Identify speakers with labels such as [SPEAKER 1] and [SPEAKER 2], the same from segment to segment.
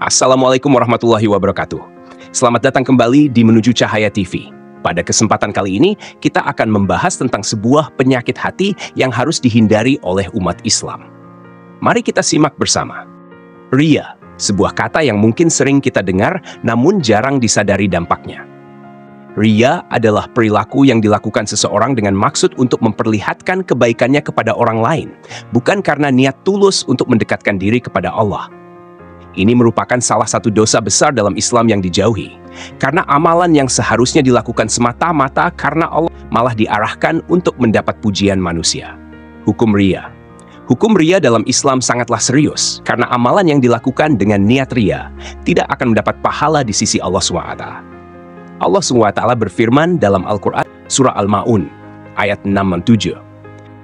[SPEAKER 1] Assalamualaikum warahmatullahi wabarakatuh. Selamat datang kembali di Menuju Cahaya TV. Pada kesempatan kali ini, kita akan membahas tentang sebuah penyakit hati yang harus dihindari oleh umat Islam. Mari kita simak bersama. Riya, sebuah kata yang mungkin sering kita dengar, namun jarang disadari dampaknya. Riya adalah perilaku yang dilakukan seseorang dengan maksud untuk memperlihatkan kebaikannya kepada orang lain, bukan karena niat tulus untuk mendekatkan diri kepada Allah. Ini merupakan salah satu dosa besar dalam Islam yang dijauhi, karena amalan yang seharusnya dilakukan semata-mata karena Allah malah diarahkan untuk mendapat pujian manusia. Hukum riya. Hukum riya dalam Islam sangatlah serius, karena amalan yang dilakukan dengan niat riya tidak akan mendapat pahala di sisi Allah SWT. Allah SWT berfirman dalam Al-Quran, Surah Al-Ma'un, ayat 6-7.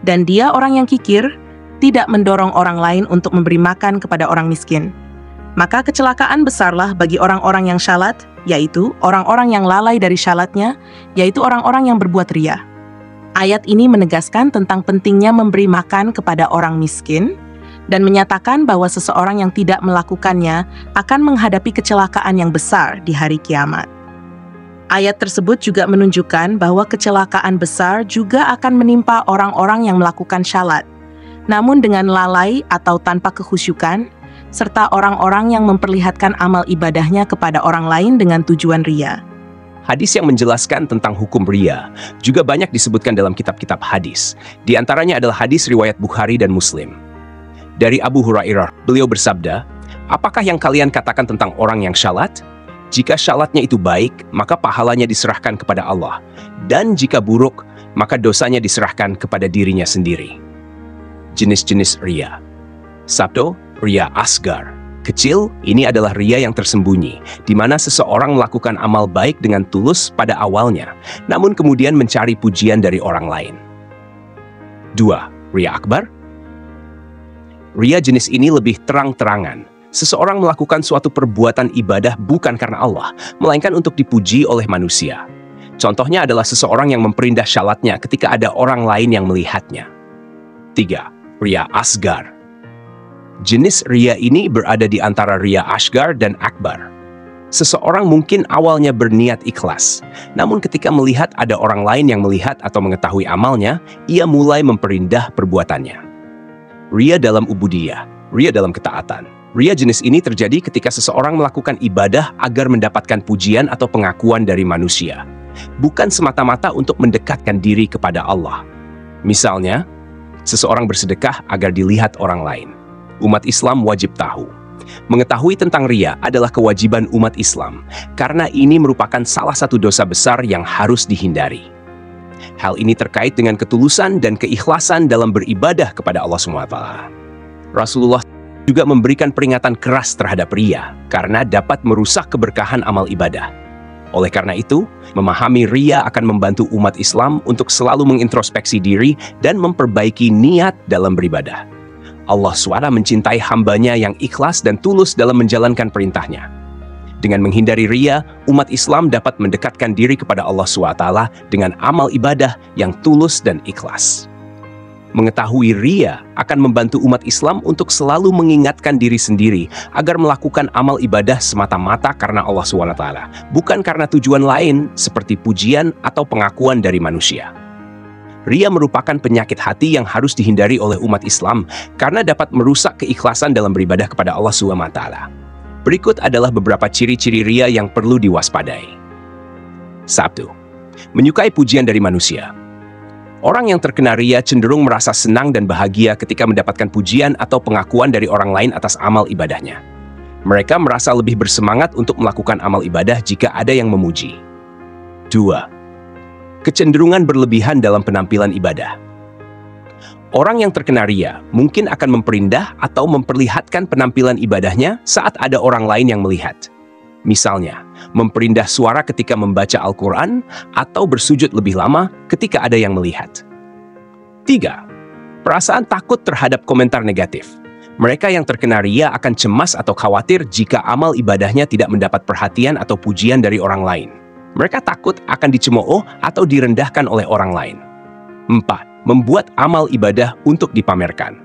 [SPEAKER 2] Dan dia orang yang kikir, tidak mendorong orang lain untuk memberi makan kepada orang miskin. Maka kecelakaan besarlah bagi orang-orang yang syalat, yaitu orang-orang yang lalai dari syalatnya, yaitu orang-orang yang berbuat riya. Ayat ini menegaskan tentang pentingnya memberi makan kepada orang miskin, dan menyatakan bahwa seseorang yang tidak melakukannya akan menghadapi kecelakaan yang besar di hari kiamat. Ayat tersebut juga menunjukkan bahwa kecelakaan besar juga akan menimpa orang-orang yang melakukan syalat, namun dengan lalai atau tanpa kekhusyukan, serta orang-orang yang memperlihatkan amal ibadahnya kepada orang lain dengan tujuan riya.
[SPEAKER 1] Hadis yang menjelaskan tentang hukum riya juga banyak disebutkan dalam kitab-kitab hadis. Di antaranya adalah hadis riwayat Bukhari dan Muslim. Dari Abu Hurairah, beliau bersabda, "Apakah yang kalian katakan tentang orang yang syalat? Jika syalatnya itu baik, maka pahalanya diserahkan kepada Allah. Dan jika buruk, maka dosanya diserahkan kepada dirinya sendiri." Jenis-jenis riya. 1. Riya asgar. Kecil, ini adalah riya yang tersembunyi, di mana seseorang melakukan amal baik dengan tulus pada awalnya, namun kemudian mencari pujian dari orang lain. 2. Riya akbar. Riya jenis ini lebih terang-terangan. Seseorang melakukan suatu perbuatan ibadah bukan karena Allah, melainkan untuk dipuji oleh manusia. Contohnya adalah seseorang yang memperindah syalatnya ketika ada orang lain yang melihatnya. 3. Riya asgar. Jenis riya ini berada di antara riya asgar dan akbar. Seseorang mungkin awalnya berniat ikhlas, namun ketika melihat ada orang lain yang melihat atau mengetahui amalnya, ia mulai memperindah perbuatannya. Riya dalam ubudiyah, riya dalam ketaatan. Riya jenis ini terjadi ketika seseorang melakukan ibadah agar mendapatkan pujian atau pengakuan dari manusia, bukan semata-mata untuk mendekatkan diri kepada Allah. Misalnya, seseorang bersedekah agar dilihat orang lain. Umat Islam wajib tahu. Mengetahui tentang riya adalah kewajiban umat Islam, karena ini merupakan salah satu dosa besar yang harus dihindari. Hal ini terkait dengan ketulusan dan keikhlasan dalam beribadah kepada Allah SWT. Rasulullah juga memberikan peringatan keras terhadap riya, karena dapat merusak keberkahan amal ibadah. Oleh karena itu, memahami riya akan membantu umat Islam untuk selalu mengintrospeksi diri dan memperbaiki niat dalam beribadah. Allah SWT mencintai hambanya yang ikhlas dan tulus dalam menjalankan perintahnya. Dengan menghindari riya, umat Islam dapat mendekatkan diri kepada Allah SWT dengan amal ibadah yang tulus dan ikhlas. Mengetahui riya akan membantu umat Islam untuk selalu mengingatkan diri sendiri agar melakukan amal ibadah semata-mata karena Allah SWT, bukan karena tujuan lain seperti pujian atau pengakuan dari manusia. Riya merupakan penyakit hati yang harus dihindari oleh umat Islam karena dapat merusak keikhlasan dalam beribadah kepada Allah SWT. Berikut adalah beberapa ciri-ciri riya yang perlu diwaspadai. 1. Menyukai pujian dari manusia. Orang yang terkena riya cenderung merasa senang dan bahagia ketika mendapatkan pujian atau pengakuan dari orang lain atas amal ibadahnya. Mereka merasa lebih bersemangat untuk melakukan amal ibadah jika ada yang memuji. 2. Kecenderungan berlebihan dalam penampilan ibadah. Orang yang terkena riya mungkin akan memperindah atau memperlihatkan penampilan ibadahnya saat ada orang lain yang melihat. Misalnya, memperindah suara ketika membaca Al-Quran atau bersujud lebih lama ketika ada yang melihat. 3. Perasaan takut terhadap komentar negatif. Mereka yang terkena riya akan cemas atau khawatir jika amal ibadahnya tidak mendapat perhatian atau pujian dari orang lain. Mereka takut akan dicemooh atau direndahkan oleh orang lain. 4. Membuat amal ibadah untuk dipamerkan.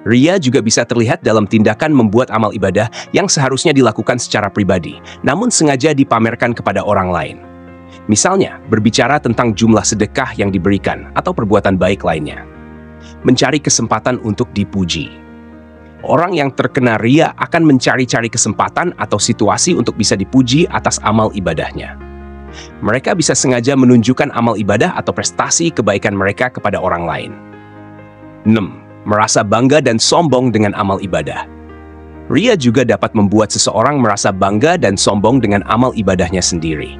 [SPEAKER 1] Ria juga bisa terlihat dalam tindakan membuat amal ibadah yang seharusnya dilakukan secara pribadi, namun sengaja dipamerkan kepada orang lain. Misalnya, berbicara tentang jumlah sedekah yang diberikan atau perbuatan baik lainnya. Mencari kesempatan untuk dipuji. Orang yang terkena ria akan mencari-cari kesempatan atau situasi untuk bisa dipuji atas amal ibadahnya. Mereka bisa sengaja menunjukkan amal ibadah atau prestasi kebaikan mereka kepada orang lain. 6. Merasa bangga dan sombong dengan amal ibadah. Ria juga dapat membuat seseorang merasa bangga dan sombong dengan amal ibadahnya sendiri.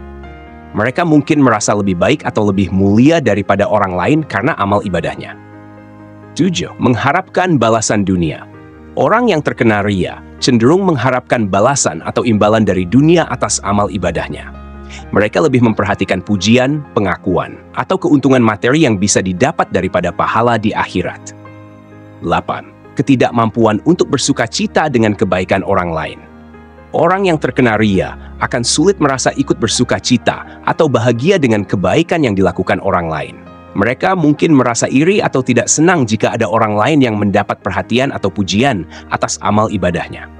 [SPEAKER 1] Mereka mungkin merasa lebih baik atau lebih mulia daripada orang lain karena amal ibadahnya. 7. Mengharapkan balasan dunia. Orang yang terkena ria cenderung mengharapkan balasan atau imbalan dari dunia atas amal ibadahnya. Mereka lebih memperhatikan pujian, pengakuan, atau keuntungan materi yang bisa didapat daripada pahala di akhirat. 8. Ketidakmampuan untuk bersuka cita dengan kebaikan orang lain. Orang yang terkena ria akan sulit merasa ikut bersuka cita atau bahagia dengan kebaikan yang dilakukan orang lain. Mereka mungkin merasa iri atau tidak senang jika ada orang lain yang mendapat perhatian atau pujian atas amal ibadahnya.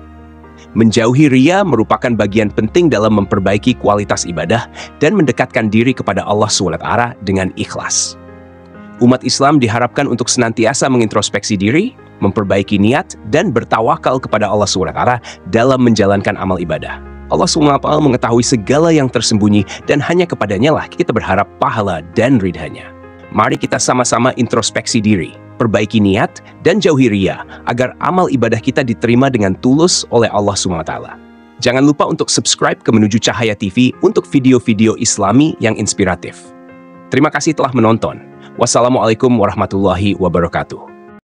[SPEAKER 1] Menjauhi ria merupakan bagian penting dalam memperbaiki kualitas ibadah dan mendekatkan diri kepada Allah SWT dengan ikhlas. Umat Islam diharapkan untuk senantiasa mengintrospeksi diri, memperbaiki niat, dan bertawakal kepada Allah SWT dalam menjalankan amal ibadah. Allah SWT mengetahui segala yang tersembunyi dan hanya kepadanya lah kita berharap pahala dan ridhanya. Mari kita sama-sama introspeksi diri, perbaiki niat, dan jauhi ria agar amal ibadah kita diterima dengan tulus oleh Allah SWT. Jangan lupa untuk subscribe ke Menuju Cahaya TV untuk video-video Islami yang inspiratif. Terima kasih telah menonton. Wassalamualaikum warahmatullahi wabarakatuh.